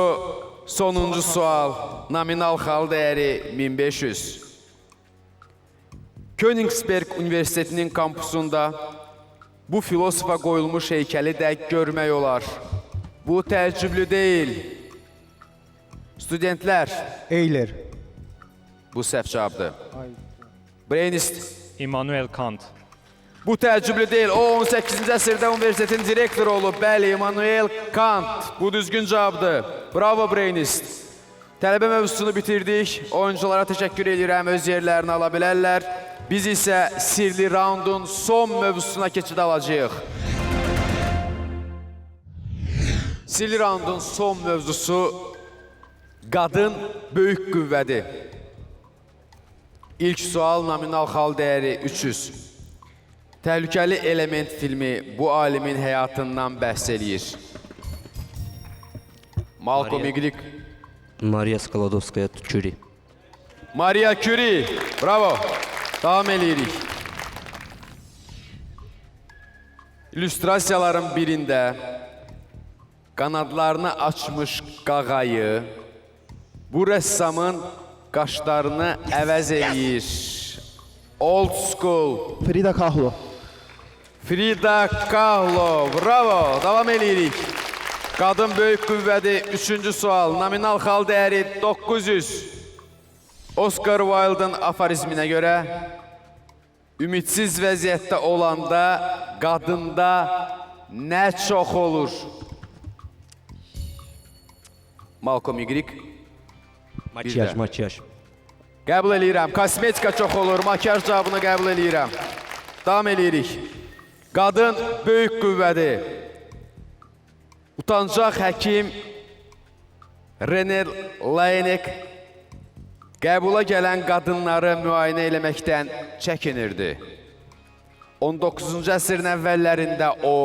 sonuncu sual, nominal xal dəyəri 1500. Königsberg Universitetinin kampusunda bu filosofa qoyulmuş heykəli də görmək olar. Bu təəccüblü deyil. Studentlər, Eyler. bu səhv cavabdır. Brainist. Immanuel Kant. Bu təəccüblü deyil. O 18-ci əsrdə universitetin direktoru olub. Bəli, Immanuel Kant. Bu düzgün cavabdır. Bravo Brainist. Tələbə mövzusunu bitirdik. Oyunculara təşəkkür edirəm. Öz yerlərini ala bilərlər. Biz isə sirli raundun son mövzusuna keçid alacağıq. Sirli raundun son mövzusu qadın böyük qüvvədir. İlk sual nominal xal dəyəri 300. Təhlükəli element filmi bu alimin həyatından bəhs eləyir. Malcolm Y. Mariya Skladovskaya Curie. Maria Curie. Bravo. Davam eləyirik. İllüstrasiyaların birində qanadlarını açmış qağayı bu rəssamın qaşlarını əvəz eləyir. Old school. Frida Kahlo. Frida Kahlo. Bravo. Davam eləyirik. Qadın böyük qüvvədir. Üçüncü sual. Nominal xal dəyəri 900. Oscar Wilde'ın aforizminə görə ümidsiz vəziyyətdə olanda qadında nə çox olur? Malcolm Y. Makiyaj, makiyaj. Qəbul eləyirəm. Kosmetika çox olur. Makyaj cavabını qəbul eləyirəm. Davam eləyirik. Qadın böyük qüvvədir. Utancaq həkim René Laennec qəbula gələn qadınları müayinə eləməkdən çəkinirdi. 19-cu əsrin əvvəllərində o,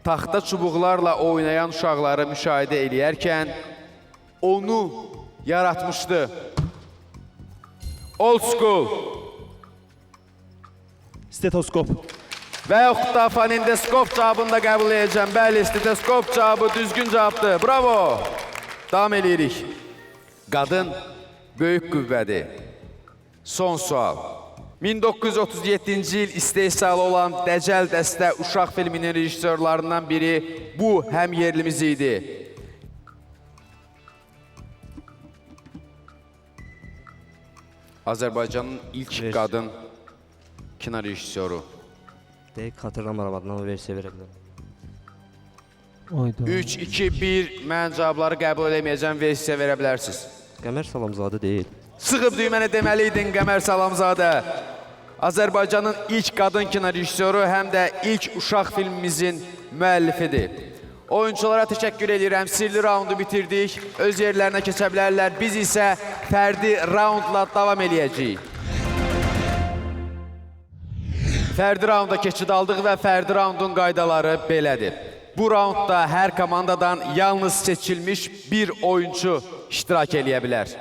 taxta çubuqlarla oynayan uşaqları müşahidə eləyərkən onu yaratmışdı. Old school. Stetoskop. Və yaxud da fonendoskop cavabını da qəbul edəcəm. Bəli, stetoskop cavabı düzgün cavabdır. Bravo. Davam eləyirik. Qadın böyük qüvvədir. Son sual. 1937-ci il istehsalı olan Dəcəl Dəstə uşaq filminin rejissorlarından biri bu həm yerlimiz idi. Azərbaycanın ilk qadın kino rejissoru. Dəqiq xatırlamıram adından versiya verə bilərəm. 3, 2, 1, mən cavabları qəbul eləməyəcəm, versiya verə bilərsiniz. Qəmər Salamzadə deyil. Sıxıb düyməni deməliydin Qəmər Salamzadə. Azərbaycanın ilk qadın kino rejissoru, həm də ilk uşaq filmimizin müəllifidir. Oyunculara təşəkkür edirəm. Sirli raundu bitirdik. Öz yerlərinə keçə bilərlər. Biz isə fərdi raundla davam eləyəcəyik. Fərdi raunda keçid aldıq və fərdi raundun qaydaları belədir. Bu raundda hər komandadan yalnız seçilmiş bir oyuncu iştirak eləyə bilər.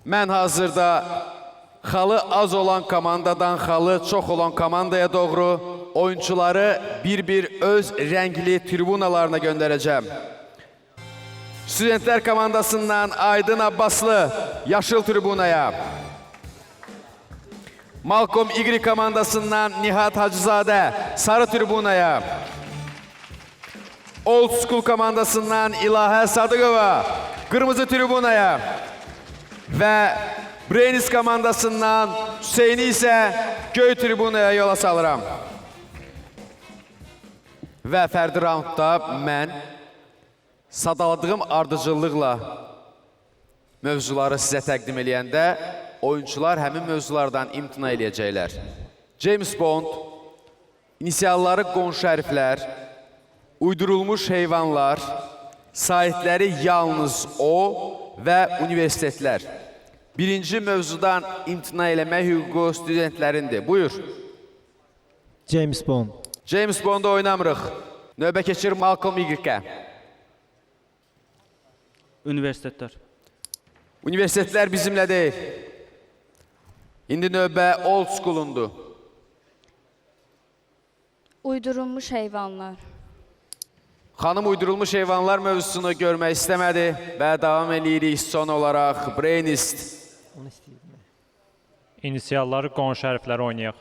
Mən hazırda xalı az olan komandadan xalı çox olan komandaya doğru oyuncuları bir-bir öz rəngli tribunalarına göndərəcəm. Studentlər komandasından Aydın Abbaslı yaşıl tribunaya, Malcolm Y komandasından Nihat Hacızadə sarı tribunaya, Old School komandasından İlahə Sadıqova qırmızı tribunaya və Brainis komandasından Hüseyni isə göy tribunaya yola salıram. Və fərdi raundda mən sadaladığım ardıcıllıqla mövzuları sizə təqdim eləyəndə oyuncular həmin mövzulardan imtina eləyəcəklər. James Bond, inisialları qonşu hərflər, uydurulmuş heyvanlar, sahitləri yalnız o və universitetlər. Birinci mövzudan imtina eləmək hüququ studentlərindir. Buyur. James Bond. James Bond'u oynamırıq. Növbə keçir Malcolm Y-ə. Universitetlər. Universitetlər bizimlə deyil. İndi növbə Old School'undur. Uydurulmuş heyvanlar. Xanım uydurulmuş heyvanlar mövzusunu görmək istəmədi və davam eləyirik son olaraq Brainist. İnisialları qonşu hərfləri oynayaq.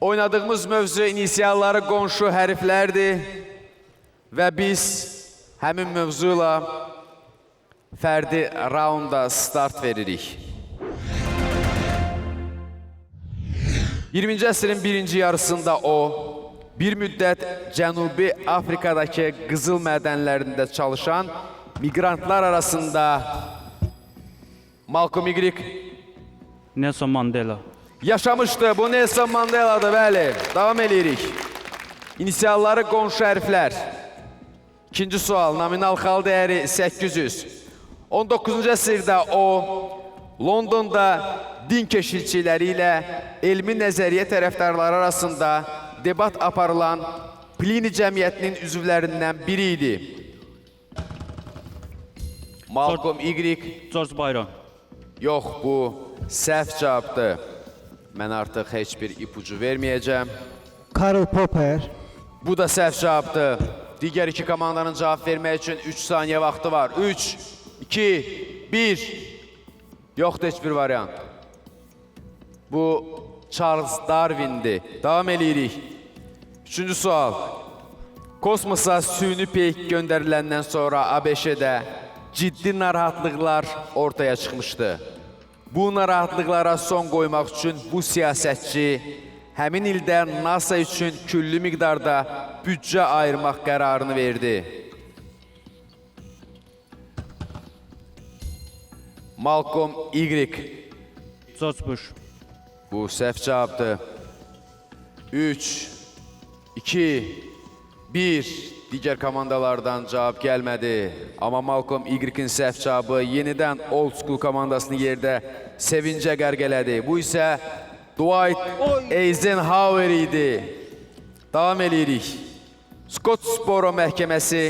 Oynadığımız mövzu inisialları qonşu hərflərdir və biz həmin mövzuyla fərdi raunda start veririk. 20-ci əsrin birinci yarısında o, bir müddət Cənubi Afrikadakı qızıl mədənlərində çalışan migrantlar arasında Malcolm Y, Nelson Mandela. yaşamışdı. Bu Nelson Mandela'dır, bəli. Davam edirik. İnisialları qonşu hərflər. İkinci sual, nominal xal dəyəri 800. 19-cu əsrdə o, Londonda din keşikçiləri ilə elmi nəzəriyyə tərəfdarları arasında debat aparılan Plini cəmiyyətinin üzvlərindən biri idi. Malcolm Y. George Byron. Yox, bu səhv cavabdır. Mən artıq heç bir ipucu verməyəcəm. Karl Popper. Bu da səhv cavabdır. Digər iki komandanın cavab vermək üçün 3 saniyə vaxtı var. 3, 2, 1. Yoxdur heç bir variant. Bu Charles Darwin'dir. Davam edirik. Üçüncü sual. Kosmosa süni peyk göndəriləndən sonra ABŞ-də ciddi narahatlıqlar ortaya çıxmışdı. Bu narahatlıqlara son qoymaq üçün bu siyasətçi həmin ildə NASA üçün küllü miqdarda büdcə ayırmaq qərarını verdi. Malcolm Y. George Bush. Bu səhv cavabdır. 3, 2, 1. Digər komandalardan cavab gəlmədi. Amma Malcolm Y-in səhv cavabı yenidən Old School komandasını yerdə sevincə qərq elədi. Bu isə Dwight Eisenhower idi. Davam edirik. Scottsboro məhkəməsi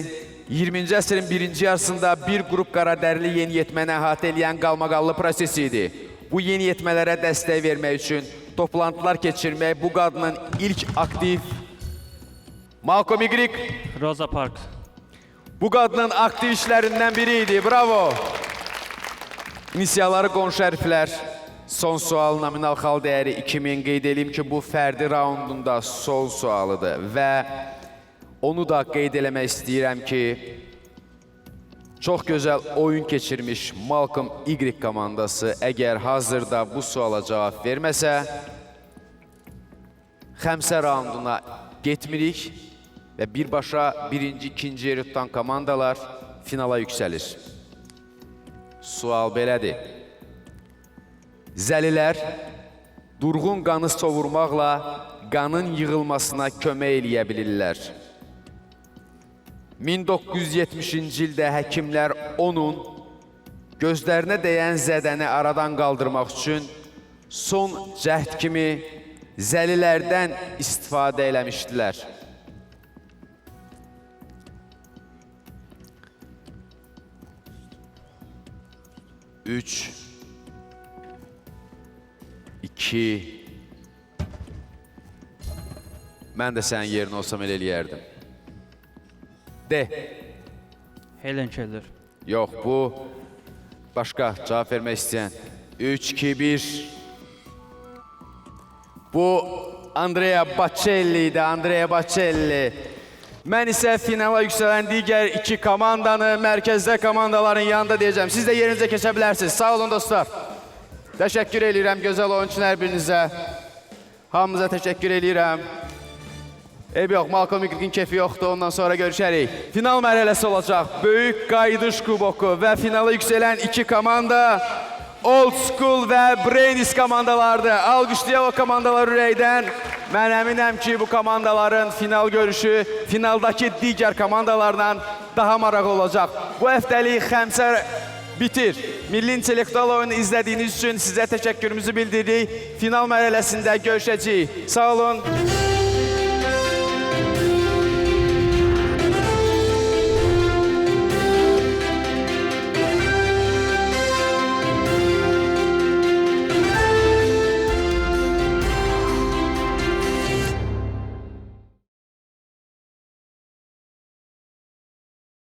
20-ci əsrin birinci yarısında bir qrup qaradərili yeniyetməni əhatə eləyən qalmaqallı proses idi. Bu yeniyetmələrə dəstək vermək üçün toplantılar keçirmək bu qadının ilk aktiv Malcolm Y. Rosa Parks. Bu qadının aktiv işlərindən biri idi. Bravo. İnisialları qonşu hərflər. Son sual, nominal xal dəyəri 2000. Qeyd edeyim ki, bu fərdi raundunda son sualıdır və onu da qeyd eləmək istəyirəm ki, çox gözəl oyun keçirmiş Malcolm Y komandası əgər hazırda bu suala cavab verməsə, xəmsə raunduna getmirik və birbaşa birinci, ikinci yeri tutan komandalar finala yüksəlir. Sual belədir. Zəlilər durğun qanı sovurmaqla qanın yığılmasına kömək eləyə bilirlər. 1970-ci ildə həkimlər onun gözlərinə dəyən zədəni aradan qaldırmaq üçün son cəhd kimi zəlilərdən istifadə eləmişdilər. Üç, 2, mən də sənin yerin olsam elə eləyərdim. De. Helen Keller. Yox, bu başqa cavab vermək istəyən. 3, 2, 1. Bu Andrea Bocelli idi, Andrea Bocelli. Mən isə finala yüksələn digər iki komandanı mərkəzdə komandaların yanında deyəcəm. Siz də yerinizə keçə bilərsiniz. Sağ olun dostlar. Təşəkkür edirəm gözəl oyunçular hər birinizə. Hamınıza təşəkkür edirəm. Eyb yox, Malcolm Y-in kefi yoxdur, ondan sonra görüşərik. Final mərhələsi olacaq. Böyük Qayıdış Kuboku və finala yüksələn iki komanda Old School və Brainis komandalardır. Alqışlayaq o komandalar ürəkdən. Mən əminəm ki, bu komandaların final görüşü finaldakı digər komandalarla daha maraqlı olacaq. Bu həftəlik xəmsə bitir. Milli intellektual oyunu izlədiyiniz üçün sizə təşəkkürümüzü bildiririk. Final mərhələsində görüşəcəyik. Sağ olun.